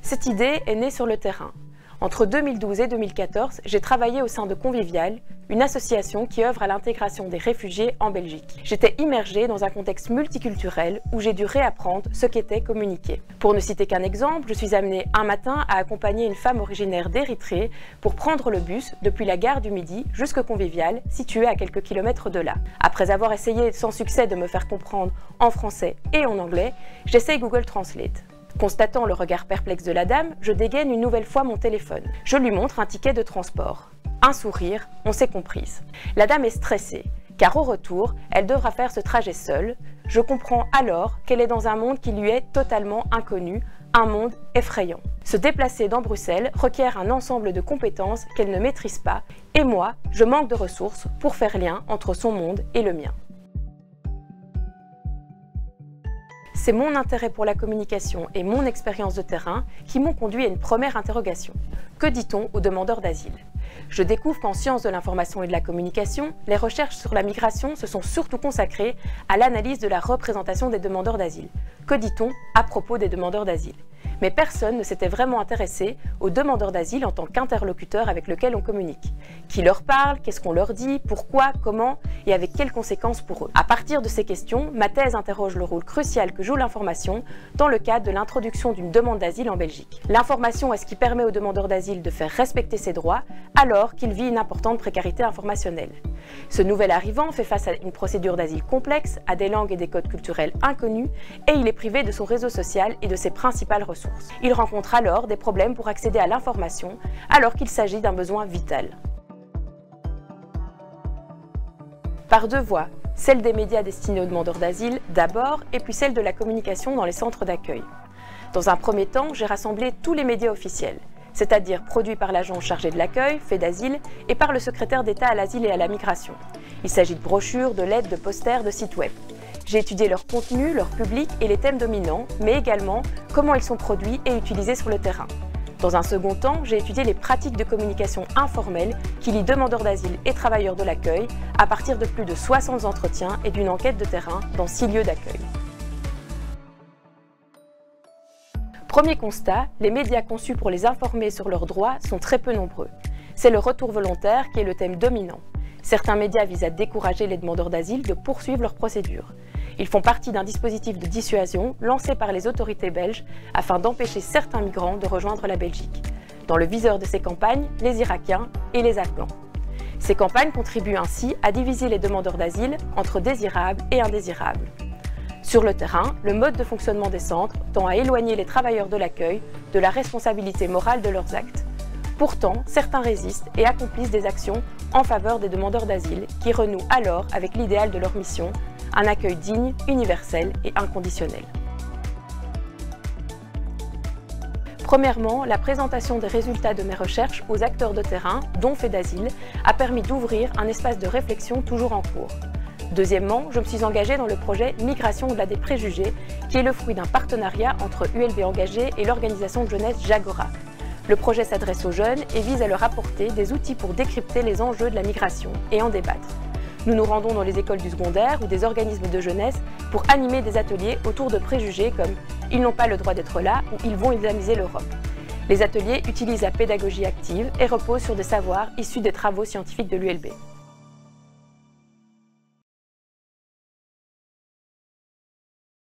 Cette idée est née sur le terrain. Entre 2012 et 2014, j'ai travaillé au sein de Convivial, une association qui œuvre à l'intégration des réfugiés en Belgique. J'étais immergée dans un contexte multiculturel où j'ai dû réapprendre ce qu'était communiquer. Pour ne citer qu'un exemple, je suis amenée un matin à accompagner une femme originaire d'Érythrée pour prendre le bus depuis la gare du Midi jusqu'à Convivial, située à quelques kilomètres de là. Après avoir essayé sans succès de me faire comprendre en français et en anglais, j'essaye Google Translate. Constatant le regard perplexe de la dame, je dégaine une nouvelle fois mon téléphone. Je lui montre un ticket de transport. Un sourire, on s'est comprise. La dame est stressée, car au retour, elle devra faire ce trajet seule. Je comprends alors qu'elle est dans un monde qui lui est totalement inconnu, un monde effrayant. Se déplacer dans Bruxelles requiert un ensemble de compétences qu'elle ne maîtrise pas, et moi, je manque de ressources pour faire lien entre son monde et le mien. C'est mon intérêt pour la communication et mon expérience de terrain qui m'ont conduit à une première interrogation. Que dit-on aux demandeurs d'asile? Je découvre qu'en sciences de l'information et de la communication, les recherches sur la migration se sont surtout consacrées à l'analyse de la représentation des demandeurs d'asile. Que dit-on à propos des demandeurs d'asile? Mais personne ne s'était vraiment intéressé aux demandeurs d'asile en tant qu'interlocuteur avec lequel on communique. Qui leur parle, qu'est-ce qu'on leur dit, pourquoi, comment et avec quelles conséquences pour eux. À partir de ces questions, ma thèse interroge le rôle crucial que joue l'information dans le cadre de l'introduction d'une demande d'asile en Belgique. L'information est ce qui permet aux demandeurs d'asile de faire respecter ses droits alors qu'il vit une importante précarité informationnelle. Ce nouvel arrivant fait face à une procédure d'asile complexe, à des langues et des codes culturels inconnus, et il est privé de son réseau social et de ses principales ressources. Il rencontre alors des problèmes pour accéder à l'information, alors qu'il s'agit d'un besoin vital. Par deux voies, celle des médias destinés aux demandeurs d'asile d'abord, et puis celle de la communication dans les centres d'accueil. Dans un premier temps, j'ai rassemblé tous les médias officiels, c'est-à-dire produits par l'agence chargée de l'accueil, fait d'asile, et par le secrétaire d'État à l'asile et à la migration. Il s'agit de brochures, de lettres, de posters, de sites web. J'ai étudié leur contenu, leur public et les thèmes dominants, mais également comment ils sont produits et utilisés sur le terrain. Dans un second temps, j'ai étudié les pratiques de communication informelle qui lient demandeurs d'asile et travailleurs de l'accueil à partir de plus de 60 entretiens et d'une enquête de terrain dans 6 lieux d'accueil. Premier constat, les médias conçus pour les informer sur leurs droits sont très peu nombreux. C'est le retour volontaire qui est le thème dominant. Certains médias visent à décourager les demandeurs d'asile de poursuivre leur procédure. Ils font partie d'un dispositif de dissuasion lancé par les autorités belges afin d'empêcher certains migrants de rejoindre la Belgique. Dans le viseur de ces campagnes, les Irakiens et les Afghans. Ces campagnes contribuent ainsi à diviser les demandeurs d'asile entre désirables et indésirables. Sur le terrain, le mode de fonctionnement des centres tend à éloigner les travailleurs de l'accueil de la responsabilité morale de leurs actes. Pourtant, certains résistent et accomplissent des actions en faveur des demandeurs d'asile qui renouent alors avec l'idéal de leur mission, un accueil digne, universel et inconditionnel. Premièrement, la présentation des résultats de mes recherches aux acteurs de terrain, dont Fait d'asile, a permis d'ouvrir un espace de réflexion toujours en cours. Deuxièmement, je me suis engagée dans le projet Migration au-delà des préjugés, qui est le fruit d'un partenariat entre ULB Engagé et l'organisation de jeunesse Jagora. Le projet s'adresse aux jeunes et vise à leur apporter des outils pour décrypter les enjeux de la migration et en débattre. Nous nous rendons dans les écoles du secondaire ou des organismes de jeunesse pour animer des ateliers autour de préjugés comme « Ils n'ont pas le droit d'être là » ou « Ils vont islamiser l'Europe ». Les ateliers utilisent la pédagogie active et reposent sur des savoirs issus des travaux scientifiques de l'ULB.